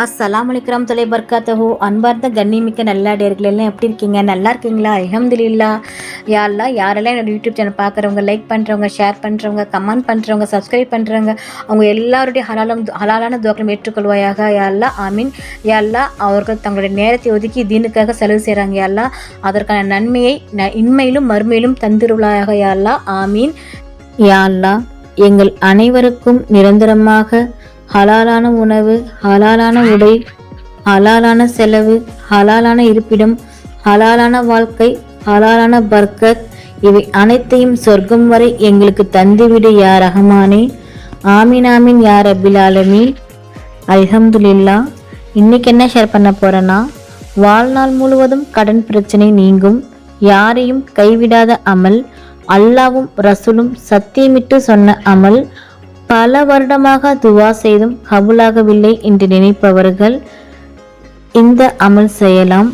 அஸ்ஸலாமு அலைக்கும் தொலை பர்காத்தஹு. அன்பார்ந்த கண்ணிமிக்க நல்லாடியர்கள் எல்லாம் எப்படி இருக்கீங்க? நல்லா இருக்கீங்களா? அல்ஹம்துலில்லாஹ். யா அல்லாஹ், யாரெல்லாம் என்னோட யூடியூப் சேனல் பார்க்குறவங்க, லைக் பண்ணுறவங்க, ஷேர் பண்ணுறவங்க, கமெண்ட் பண்ணுறவங்க, சப்ஸ்கிரைப் பண்ணுறவங்க, அவங்க எல்லாருடைய ஹலாலான துவாக்களும் ஏற்றுக்கொள்வாயாக. யா அல்லாஹ், ஆமீன். யா அல்லாஹ், அவர்கள் தங்களுடைய நேரத்தை ஒதுக்கி தீனுக்காக செலவு செய்கிறாங்க. யா அல்லாஹ், அதற்கான நன்மையை இன்மையிலும் மறுமையிலும் தந்திருளாயாக. யா அல்லாஹ், ஆமீன். யா அல்லாஹ், எங்கள் அனைவருக்கும் நிரந்தரமாக ஹலாலான உணவு, ஹலாலான உடை, ஹலாலான செலவு, ஹலாலான இருப்பிடம், ஹலாலான வாழ்க்கை, ஹலாலான பர்க்கத், இவை அனைத்தையும் சொர்க்கம் வரை எங்களுக்கு தந்துவிடு யா ரஹ்மானே. ஆமீன் ஆமீன் யா ரப்பில் ஆலமீன். அல்ஹம்துலில்லாஹ். இன்னைக்கு என்ன ஷேர் பண்ண போறேன்னா, வாழ்நாள் முழுவதும் கடன் பிரச்சனை நீங்கும், யாரையும் கைவிடாத அமல், அல்லாவும் ரசூலும் சத்தியமிட்டு சொன்ன அமல், பல வருடமாக துவா செய்தும் கபூலாகவில்லை என்று நினைப்பவர்கள் இந்த அமல் செய்யலாம்.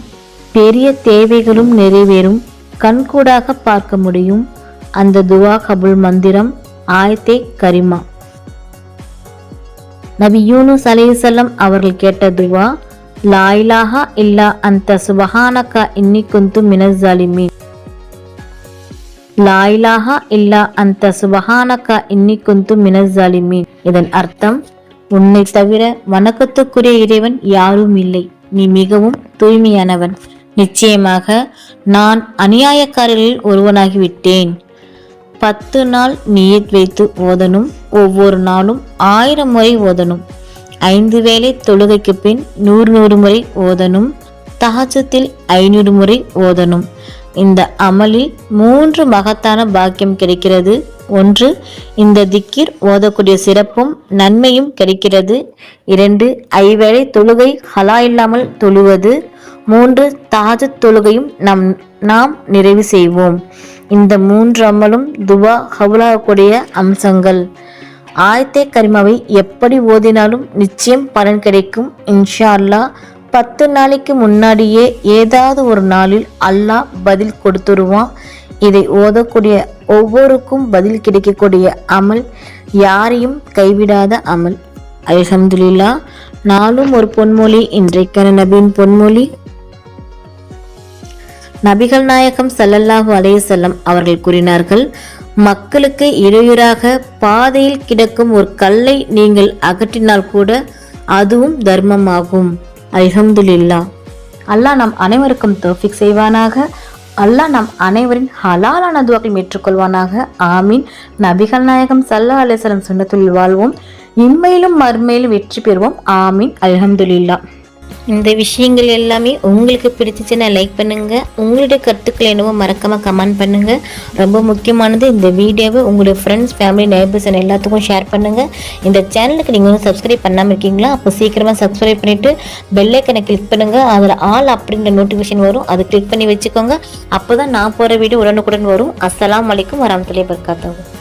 பெரிய தேவைகளும் நிறைவேறும், கண்கூடாக பார்க்க முடியும். அந்த துவா கபூல் மந்திரம் ஆயத்தே கரிமா. நபி யூனுஸ் அலைஹிஸ்ஸலாம் அவர்கள் கேட்ட துவா, லா இலாஹா இல்லா அன்த சுப்ஹானக இன்னி குன்து மினஸ் ஸாலிமீன். லா இலாஹா இல்லா அன்த சுப்ஹானக இன்னி குன்து மினஸ் ஸாலிமீன். இதன் அர்த்தம், உன்னை தவிர வணக்கத்துக்குரிய இறைவன் யாரும் இல்லை, நீ மிகவும் தூய்மையானவன், நிச்சயமாக நான் அநியாயக்காரர்களில் ஒருவனாகிவிட்டேன். 10 நாள் நியத் வைத்து ஓதனும், ஒவ்வொரு நாளும் 1000 முறை ஓதனும், 5 வேளை தொழுகைக்கு பின் 100 முறை ஓதனும், தஹஜ்ஜுதில் 500 முறை ஓதனும். இந்த அமலில் 3 மகத்தான பாக்கியம் கிடைக்கிறது. 1, இந்த திக்கிர் ஓதக்கூடிய சிறப்பும் நன்மையும் கிடைக்கிறது. 2, ஐவேளை தொழுகை ஹலா இல்லாமல் தொழுவது. 3, தஹஜ்ஜுத் தொழுகையும் நாம் நிறைவு செய்வோம். இந்த 3 அமலும் துவா கபூலாகக்கூடிய அம்சங்கள். ஆயத்தே கரிமாவை எப்படி ஓதினாலும் நிச்சயம் பலன் கிடைக்கும் இன்ஷா அல்லாஹ். 10 நாளைக்கு முன்னாடியே ஏதாவது ஒரு நாளில் அல்லாஹ் பதில் கொடுத்துருவான். இதை ஓதக்கூடிய ஒவ்வொருக்கும் பதில் கிடைக்கக்கூடிய அமல், யாரையும் கைவிடாத அமல். அல்ஹம்துலில்லாஹ். நாளும் ஒரு பொன்மொழி. இன்றைக்கான நபியின் பொன்மொழி, நபிகள் நாயகம் ஸல்லல்லாஹு அலைஹி வஸல்லம் அவர்கள் கூறினார்கள், மக்களுக்கு இடையூறாக பாதையில் கிடக்கும் ஒரு கல்லை நீங்கள் அகற்றினால் கூட அதுவும் தர்மமாகும். அல்ஹம்துலில்லாஹ். அல்லாஹ் நம் அனைவருக்கும் தௌஃபீக் செய்வானாக. அல்லாஹ் நம் அனைவரின் ஹலாலான துவாக்களை ஏற்றுக்கொள்வானாக. ஆமீன். நபிகள் நாயகம் ஸல்லல்லாஹு அலைஹி வஸல்லம் சுன்னத்துல் வாழ்வோம், இம்மையிலும் மறுமையிலும் வெற்றி பெறுவோம். ஆமீன். அல்ஹம்துலில்லாஹ். இந்த விஷயங்கள் எல்லாமே உங்களுக்கு பிடிச்சிச்சுன்னா லைக் பண்ணுங்க, உங்களுடைய கருத்துக்கள் என்னவோ மறக்காம கமெண்ட் பண்ணுங்க. ரொம்ப முக்கியமானது, இந்த வீடியோவை உங்களுடைய ஃப்ரெண்ட்ஸ், ஃபேமிலி, நெய்பர்ஸ் எல்லாத்துக்கும் ஷேர் பண்ணுங்க. இந்த சேனலுக்கு நீங்கள் வந்து சப்ஸ்கிரைப் பண்ணாமல் இருக்கீங்களா? அப்போ சீக்கிரமாக சப்ஸ்கிரைப் பண்ணிட்டு பெல் ஐக்கனை கிளிக் பண்ணுங்க. அதில் ஆல் அப்படின்ற நோட்டிஃபிகேஷன் வரும், அதை கிளிக் பண்ணி வச்சுக்கோங்க. அப்போ தான் நான் போகிற வீடியோ உடனுக்குடன் வரும். அஸ்ஸலாமு அலைக்கும் வரஹ்மத்துல்லாஹி வபரகாத்துஹு.